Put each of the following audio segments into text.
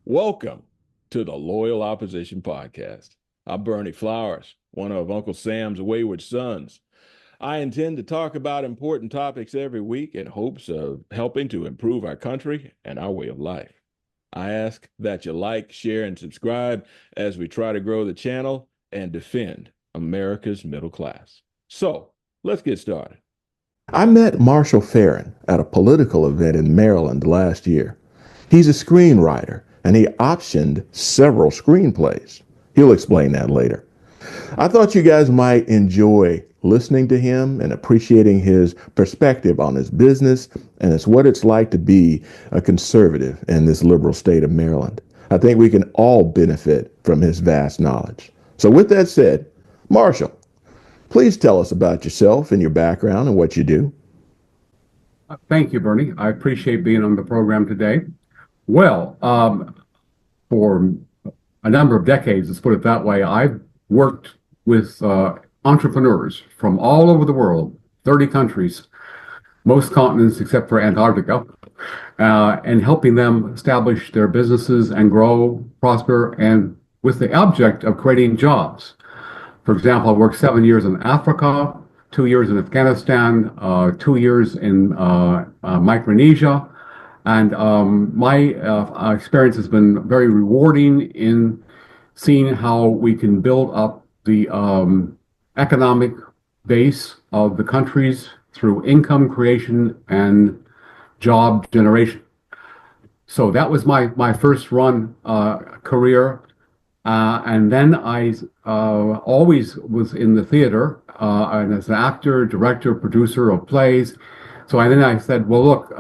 Welcome to the Loyal Opposition Podcast. I'm Bernie Flowers, one of Uncle Sam's wayward sons. I intend to talk about important topics every week in hopes of helping to improve our country and our way of life. I ask that you like, share, and subscribe as we try to grow the channel and defend America's middle class. So, let's get started. I met Marshall Ferrin at a political event in Maryland last year. He's a screenwriter, and he optioned several screenplays. He'll explain that later. I thought you guys might enjoy listening to him and appreciating his perspective on his business and it's what it's like to be a conservative in this liberal state of Maryland. I think we can all benefit from his vast knowledge. So with that said, Marshall, please tell us about yourself and your background and what you do. Thank you, Bernie. I appreciate being on the program today. Well, for a number of decades, let's put it that way, I've worked with entrepreneurs from all over the world, 30 countries, most continents except for Antarctica, and helping them establish their businesses and grow, prosper, and with the object of creating jobs. For example, I worked 7 years in Africa, 2 years in Afghanistan, 2 years in Micronesia. And my experience has been very rewarding in seeing how we can build up the economic base of the countries through income creation and job generation. So that was my first run career. And then I always was in the theater and as an actor, director, producer of plays. So then I said, well, look, the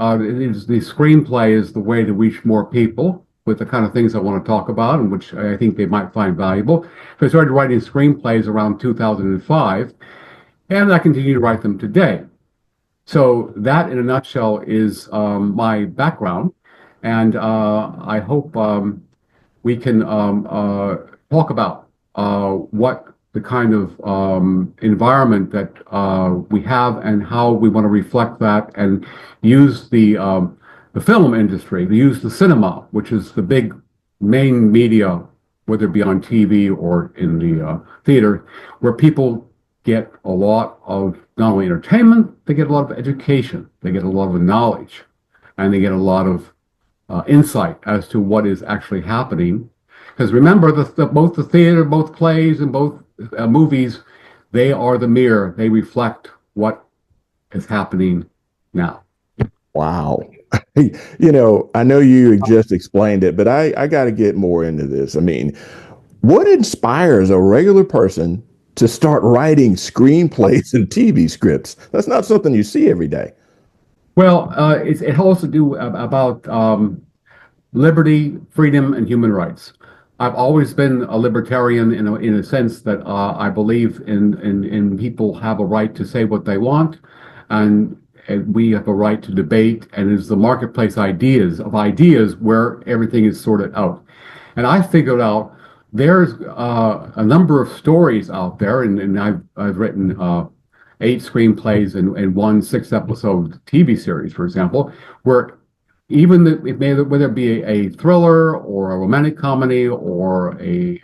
screenplay is the way to reach more people with the kind of things I want to talk about and which I think they might find valuable. So I started writing screenplays around 2005, and I continue to write them today. So that, in a nutshell, is my background. And I hope we can talk about what the kind of environment that we have and how we want to reflect that and use the film industry, use the cinema, which is the big main media, whether it be on TV or in the theater, where people get a lot of not only entertainment, they get a lot of education, they get a lot of knowledge, and they get a lot of insight as to what is actually happening. Because remember, both the theater, both plays, and both movies, they are the mirror. They reflect what is happening now. Wow. I know you just explained it, but I got to get more into this. I mean, what inspires a regular person to start writing screenplays and TV scripts? That's not something you see every day. Well, it has to do about liberty, freedom, and human rights. I've always been a libertarian in a sense that I believe in people have a right to say what they want, and we have a right to debate, and it's the marketplace ideas where everything is sorted out. And I figured out there's a number of stories out there, and I've written 8 screenplays and one 6-episode TV series, for example, where even whether it be a thriller or a romantic comedy or a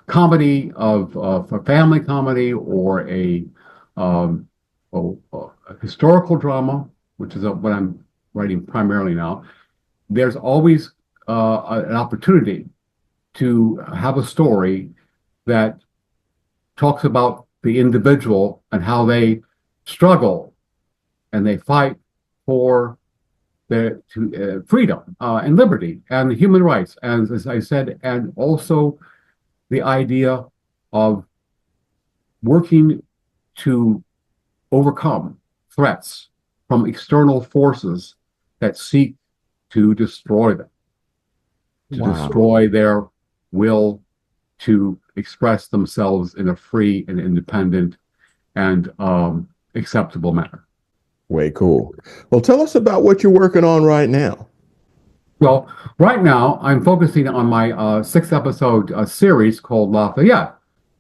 comedy of a family comedy or a historical drama, which is what I'm writing primarily now, there's always an opportunity to have a story that talks about the individual and how they struggle and they fight for their freedom and liberty and human rights, and as I said, and also the idea of working to overcome threats from external forces that seek to destroy them, to destroy their will to express themselves in a free and independent and acceptable manner. Way cool. Well, tell us about what you're working on right now. Well, right now I'm focusing on my 6-episode series called Lafayette,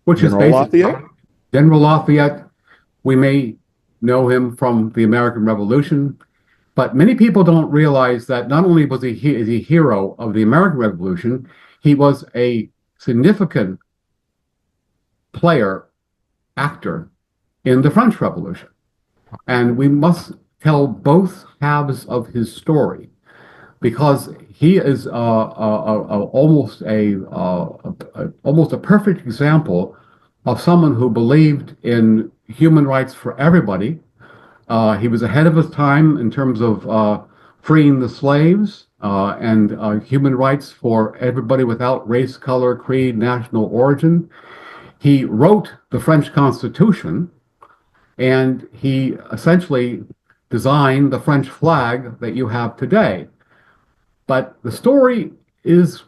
which General is basically Lafayette? General Lafayette. We may know him from the American Revolution. But many people don't realize that not only was he a hero of the American Revolution, he was a significant player, actor in the French Revolution. And we must tell both halves of his story because he is almost a perfect example of someone who believed in human rights for everybody. He was ahead of his time in terms of freeing the slaves and human rights for everybody without race, color, creed, national origin. He wrote the French Constitution, and he essentially designed the French flag that you have today. But the story is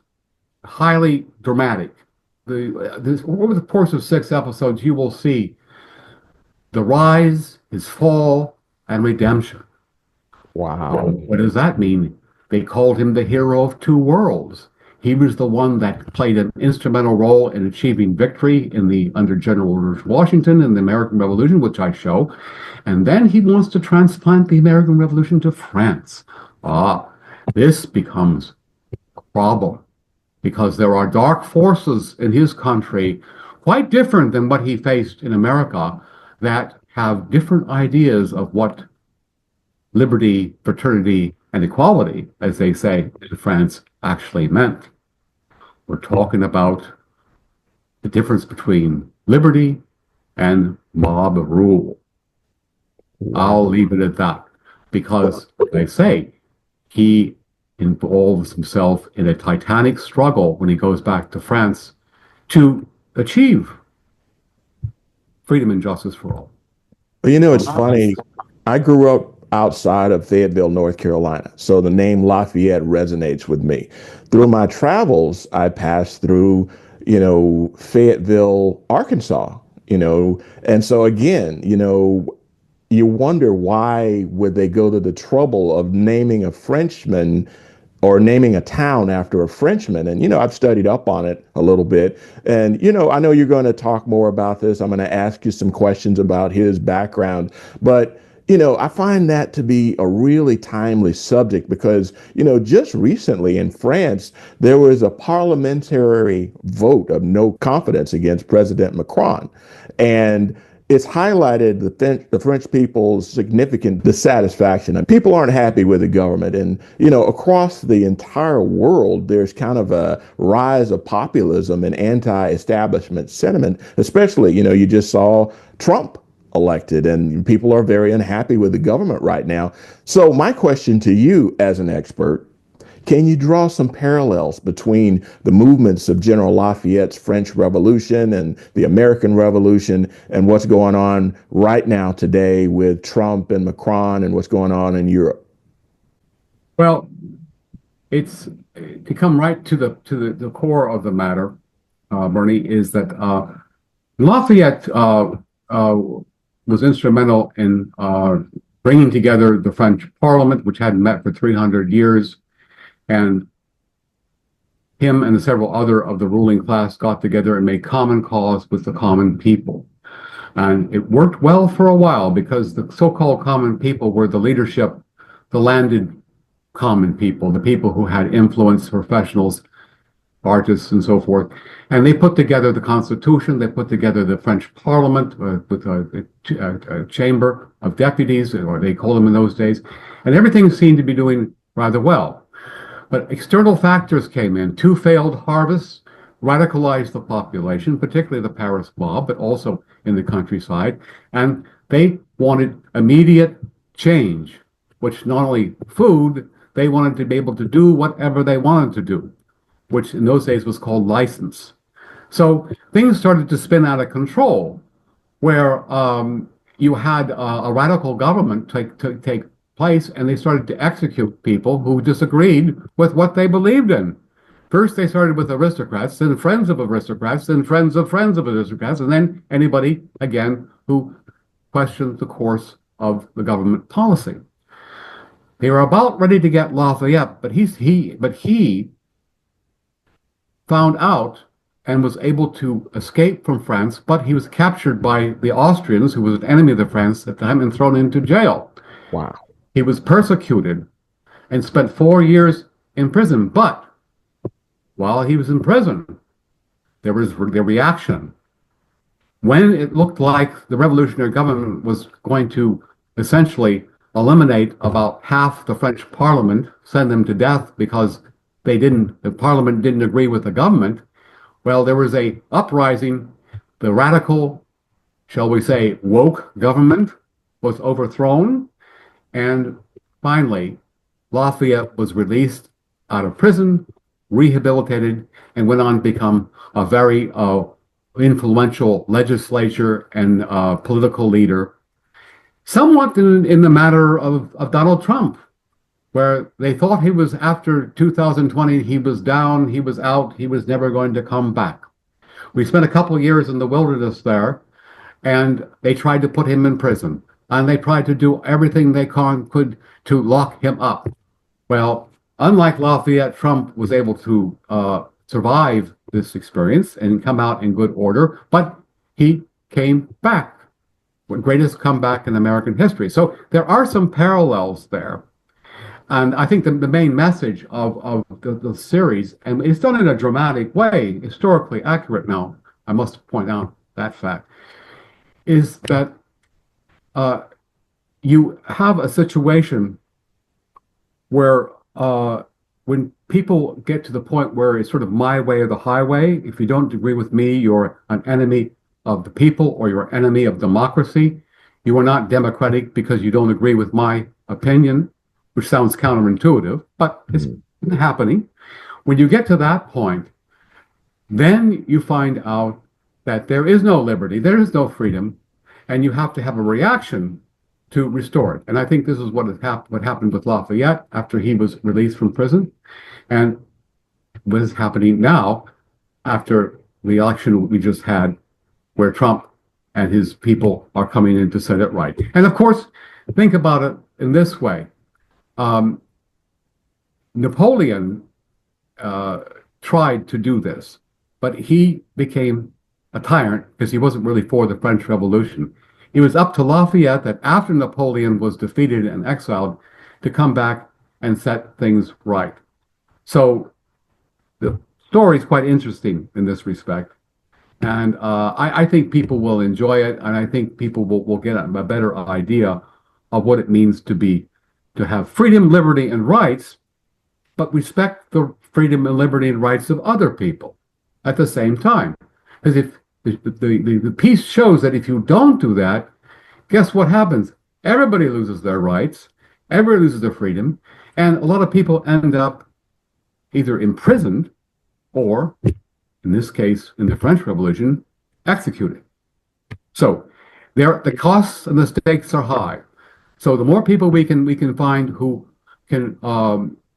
highly dramatic. Over the course of 6 episodes, you will see the rise, his fall, and redemption. Wow. What does that mean? They called him the hero of two worlds. He was the one that played an instrumental role in achieving victory under General Washington in the American Revolution, which I show. And then he wants to transplant the American Revolution to France. This becomes a problem because there are dark forces in his country, quite different than what he faced in America, that have different ideas of what liberty, fraternity, and equality, as they say in France, actually meant. We're talking about the difference between liberty and mob rule. I'll leave it at that because, as I say, he involves himself in a titanic struggle when he goes back to France to achieve freedom and justice for all. Well, it's funny. I grew up outside of Fayetteville, North Carolina, so the name Lafayette resonates with me. Through my travels, I passed through, Fayetteville, Arkansas, and so again, you wonder why would they go to the trouble of naming a Frenchman or naming a town after a Frenchman. And, I've studied up on it a little bit. And, I know you're going to talk more about this. I'm going to ask you some questions about his background. But, I find that to be a really timely subject because, just recently in France, there was a parliamentary vote of no confidence against President Macron. And it's highlighted the French people's significant dissatisfaction. And people aren't happy with the government. And, across the entire world, there's kind of a rise of populism and anti-establishment sentiment, especially, you just saw Trump elected and people are very unhappy with the government right now. So my question to you as an expert, can you draw some parallels between the movements of General Lafayette's French Revolution and the American Revolution and what's going on right now today with Trump and Macron and what's going on in Europe? Well, it's to come right to the core of the matter, Bernie, is that Lafayette was instrumental in bringing together the French Parliament, which hadn't met for 300 years. And him and several other of the ruling class got together and made common cause with the common people. And it worked well for a while because the so-called common people were the leadership, the landed common people, the people who had influence, professionals, artists, and so forth. And they put together the Constitution, they put together the French Parliament with a chamber of deputies, or they called them in those days, and everything seemed to be doing rather well. But external factors came in. 2 failed harvests radicalized the population, particularly the Paris mob, but also in the countryside. And they wanted immediate change, which not only food, they wanted to be able to do whatever they wanted to do, which in those days was called license. So things started to spin out of control, where you had a radical government take place, and they started to execute people who disagreed with what they believed in. First, they started with aristocrats, then friends of aristocrats, then friends of aristocrats, and then anybody, again, who questioned the course of the government policy. They were about ready to get Lafayette, but he found out and was able to escape from France, but he was captured by the Austrians, who was an enemy of the French at the time, and thrown into jail. Wow. He was persecuted and spent 4 years in prison. But while he was in prison, there was the reaction. When it looked like the revolutionary government was going to essentially eliminate about half the French parliament, send them to death because the parliament didn't agree with the government, well, there was a uprising. The radical, shall we say, woke government was overthrown, and finally, Lafayette was released out of prison, rehabilitated, and went on to become a very influential legislature and political leader, somewhat in the matter of Donald Trump, where they thought he was, after 2020, he was down, he was out, he was never going to come back. We spent a couple of years in the wilderness there, and they tried to put him in prison, and they tried to do everything they could to lock him up. Well, unlike Lafayette, Trump was able to survive this experience and come out in good order, but he came back, the greatest comeback in American history. So there are some parallels there. And I think the main message of the series, and it's done in a dramatic way, historically accurate now, I must point out that fact, is that you have a situation where when people get to the point where it's sort of my way or the highway, if you don't agree with me, you're an enemy of the people or you're an enemy of democracy. You are not democratic because you don't agree with my opinion, which sounds counterintuitive, but it's happening. When you get to that point, then you find out that there is no liberty, there is no freedom, and you have to have a reaction to restore it. And I think this is what happened with Lafayette after he was released from prison, and what is happening now after the election we just had, where Trump and his people are coming in to set it right. And of course, think about it in this way. Napoleon tried to do this, but he became a tyrant because he wasn't really for the French Revolution. It was up to Lafayette that after Napoleon was defeated and exiled to come back and set things right. So the story is quite interesting in this respect. And I think people will enjoy it, and I think people will get a better idea of what it means to have freedom, liberty, and rights, but respect the freedom and liberty and rights of other people at the same time. Because if the piece shows that if you don't do that, guess what happens? Everybody loses their rights, everybody loses their freedom, and a lot of people end up either imprisoned or, in this case, in the French Revolution, executed. So the costs and the stakes are high. So the more people we can find who can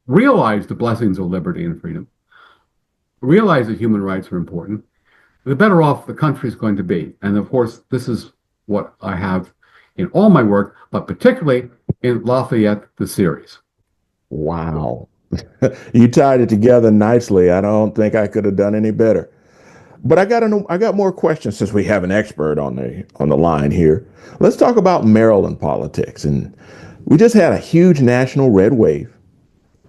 realize the blessings of liberty and freedom, realize that human rights are important, the better off the country is going to be. And of course, this is what I have in all my work, but particularly in Lafayette, the series. Wow. You tied it together nicely. I don't think I could have done any better. But I got more questions since we have an expert on the line here. Let's talk about Maryland politics. And we just had a huge national red wave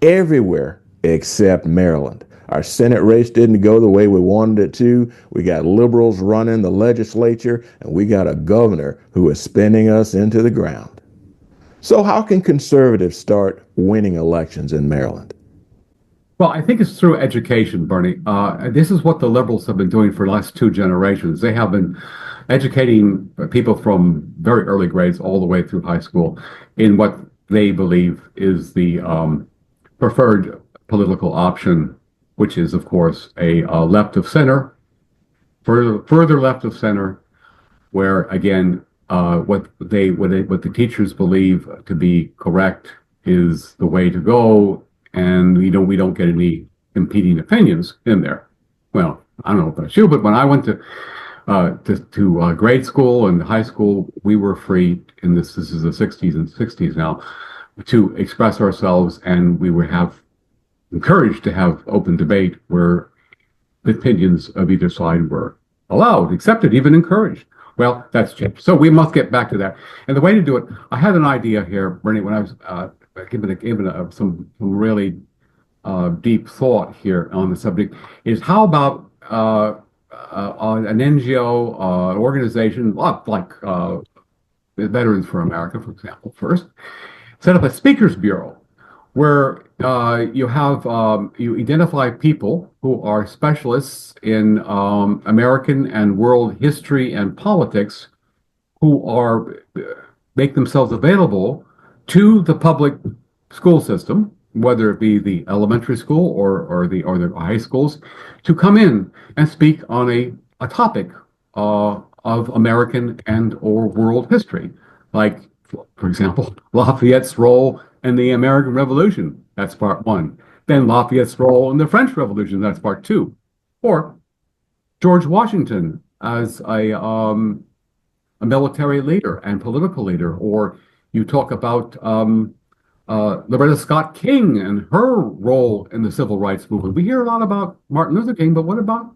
everywhere except Maryland. Our Senate race didn't go the way we wanted it to. We got liberals running the legislature, and we got a governor who is spinning us into the ground. So how can conservatives start winning elections in Maryland? Well, I think it's through education, Bernie. This is what the liberals have been doing for the last 2 generations. They have been educating people from very early grades all the way through high school in what they believe is the preferred political option, which is, of course, a left of center, further left of center, where again, what the teachers believe to be correct is the way to go, and we don't get any competing opinions in there. Well, I don't know about you, but when I went to grade school and high school, we were free, and this is the 60s now, to express ourselves, and we were encouraged to have open debate where the opinions of either side were allowed, accepted, even encouraged. Well, that's changed. So we must get back to that. And the way to do it, I had an idea here, Bernie, when I was given some really deep thought here on the subject, is how about an NGO organization like Veterans for America, for example, first, set up a speakers bureau where you identify people who are specialists in American and world history and politics who make themselves available to the public school system, whether it be the elementary school or the high schools, to come in and speak on a topic of American and or world history, like, for example, Lafayette's role in the American Revolution. That's part one. Then Lafayette's role in the French Revolution. That's part two. Or George Washington as a military leader and political leader. Or you talk about Loretta Scott King and her role in the civil rights movement. We hear a lot about Martin Luther King, but what about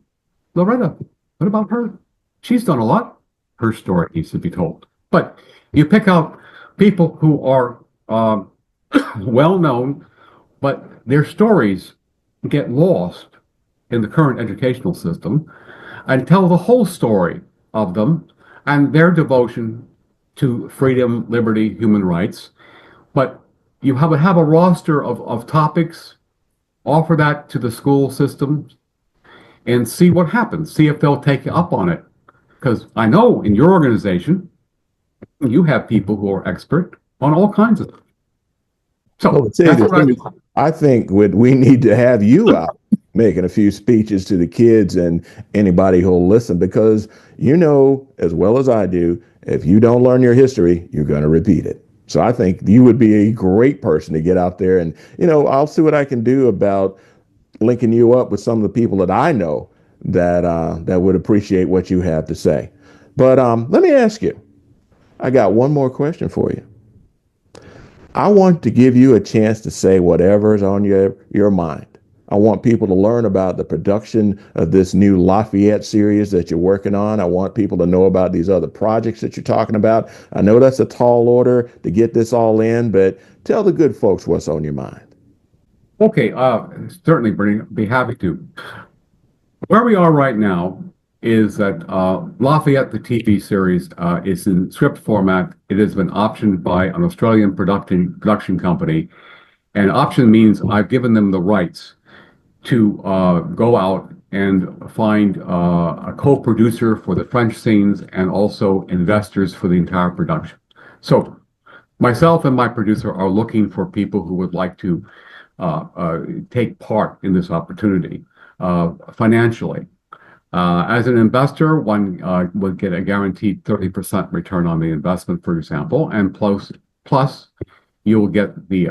Loretta? What about her? She's done a lot. Her story needs to be told. But you pick out people who are well known, but their stories get lost in the current educational system, and tell the whole story of them and their devotion to freedom, liberty, human rights. But you would have a roster of topics, offer that to the school systems, and see what happens. See if they'll take you up on it. Because I know in your organization, you have people who are expert on all kinds of things. So Well, I think we need to have you out making a few speeches to the kids and anybody who'll listen, because you know as well as I do, if you don't learn your history, you're going to repeat it. So I think you would be a great person to get out there, and I'll see what I can do about linking you up with some of the people that I know that would appreciate what you have to say. But let me ask you, I got one more question for you. I want to give you a chance to say whatever's on your mind. I want people to learn about the production of this new Lafayette series that you're working on. I want people to know about these other projects that you're talking about. I know that's a tall order to get this all in, but tell the good folks what's on your mind. Okay, certainly, Bernie, be happy to. Where we are right now is that Lafayette, the TV series, is in script format. It has been optioned by an Australian production company. And option means I've given them the rights to go out and find a co-producer for the French scenes and also investors for the entire production. So myself and my producer are looking for people who would like to take part in this opportunity financially. As an investor, one would get a guaranteed 30% return on the investment, for example, and plus you will get the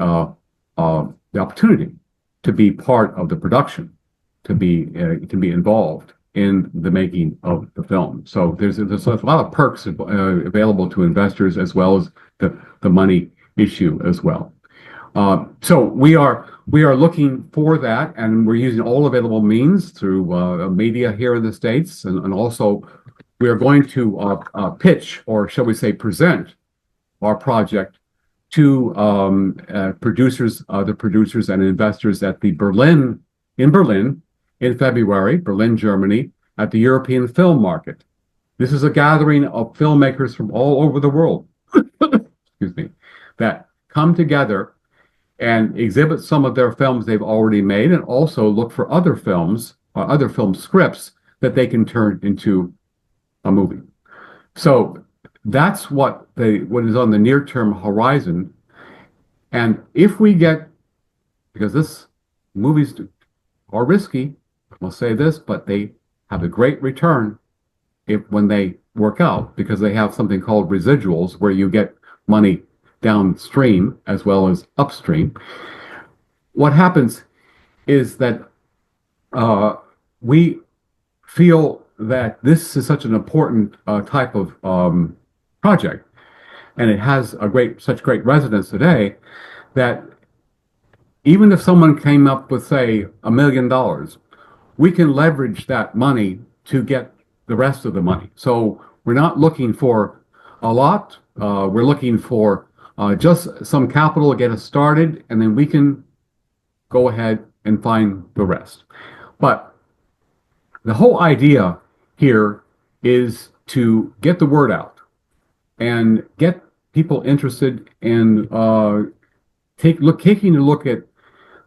opportunity to be part of the production, to be involved in the making of the film. So there's a lot of perks available to investors, as well as the money issue as well. So we are looking for that, and we're using all available means through media here in the States, and also we are going to pitch, or shall we say present, our project to the producers and investors at the Berlin in February, Berlin, Germany, at the European Film Market. This is a gathering of filmmakers from all over the world, excuse me, that come together and exhibit some of their films they've already made, and also look for other films or other film scripts that they can turn into a movie. So that's what is on the near-term horizon. And if we get, because movies are risky, I must say this, but they have a great return when they work out, because they have something called residuals, where you get money downstream as well as upstream. What happens is that we feel that this is such an important type of project, and it has such great resonance today, that even if someone came up with, say, $1 million, we can leverage that money to get the rest of the money. So We're not looking for a lot. We're looking for just some capital to get us started, and then we can go ahead and find the rest. But the whole idea here is to get the word out and get people interested in taking a look at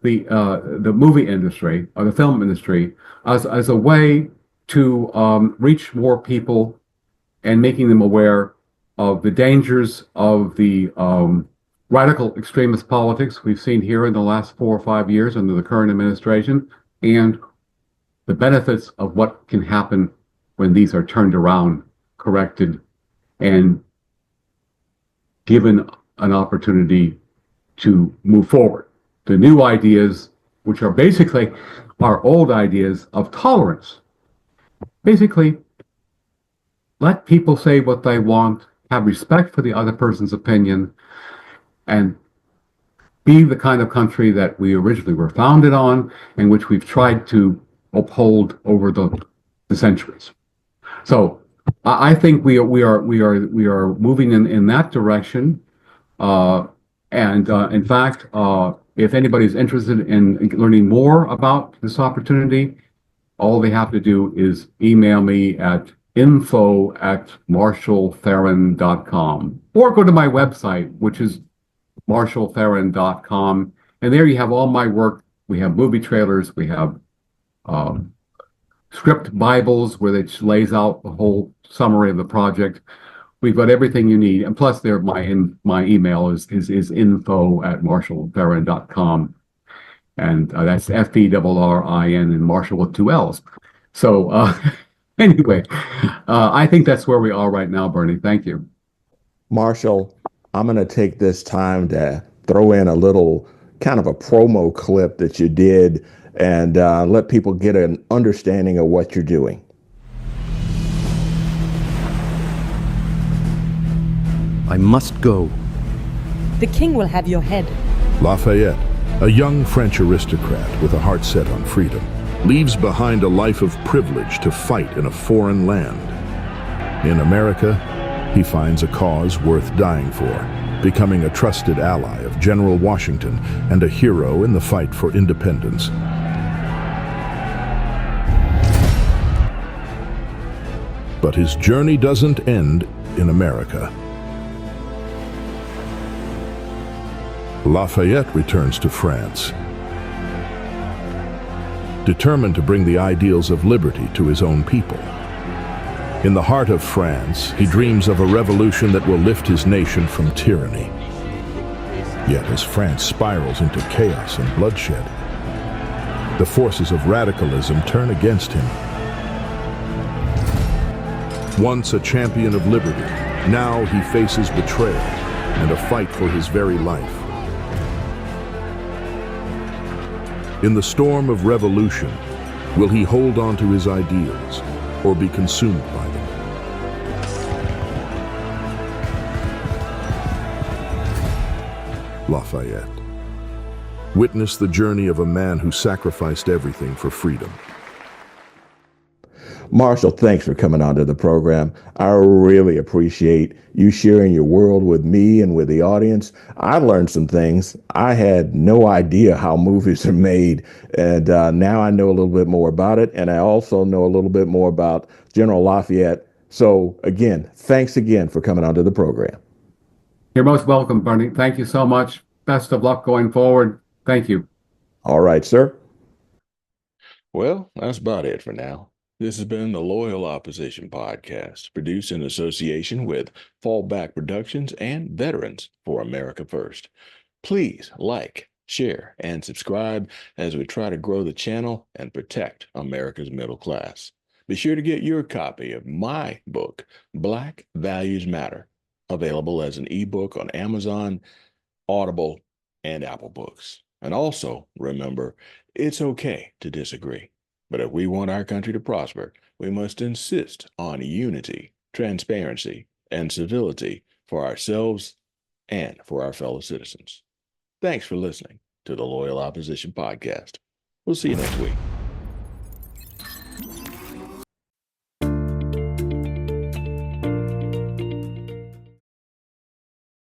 the movie industry or the film industry as a way to reach more people and making them aware of the dangers of the radical extremist politics we've seen here in the last 4 or 5 years under the current administration, and the benefits of what can happen when these are turned around, corrected, and given an opportunity to move forward. The new ideas, which are basically our old ideas of tolerance. Basically, let people say what they want, have respect for the other person's opinion, and be the kind of country that we originally were founded on and which we've tried to uphold over the centuries. So I think we are moving in that direction. In fact, if anybody's interested in learning more about this opportunity, all they have to do is email me at info@marshallferrin.com, or go to my website, which is marshallferrin.com. And there you have all my work. We have movie trailers. We have script Bibles where it lays out the whole summary of the project. We've got everything you need. And plus, there my email is info@marshallferrin.com. And that's FERRIN and Marshall with 2 L's. So anyway, I think that's where we are right now, Bernie. Thank you. Marshall, I'm going to take this time to throw in a little kind of a promo clip that you did and let people get an understanding of what you're doing. I must go. The king will have your head. Lafayette, a young French aristocrat with a heart set on freedom, leaves behind a life of privilege to fight in a foreign land. In America, he finds a cause worth dying for, becoming a trusted ally of General Washington and a hero in the fight for independence. But his journey doesn't end in America. Lafayette returns to France, determined to bring the ideals of liberty to his own people. In the heart of France, he dreams of a revolution that will lift his nation from tyranny. Yet as France spirals into chaos and bloodshed, the forces of radicalism turn against him. Once a champion of liberty, now he faces betrayal and a fight for his very life. In the storm of revolution, will he hold on to his ideals or be consumed by them? Lafayette. Witness the journey of a man who sacrificed everything for freedom. Marshall, thanks for coming onto the program. I really appreciate you sharing your world with me and with the audience. I learned some things. I had no idea how movies are made, and now I know a little bit more about it, and I also know a little bit more about General Lafayette. So again, thanks again for coming onto the program. You're most welcome, Bernie. Thank you so much. Best of luck going forward. Thank you. All right, sir. Well, that's about it for now. This has been the Loyal Opposition Podcast, produced in association with Fallback Productions and Veterans for America First. Please like, share, and subscribe as we try to grow the channel and protect America's middle class. Be sure to get your copy of my book, Black Values Matter, available as an ebook on Amazon, Audible, and Apple Books. And also, remember, it's okay to disagree. But if we want our country to prosper, we must insist on unity, transparency, and civility for ourselves and for our fellow citizens. Thanks for listening to the Loyal Opposition Podcast. We'll see you next week.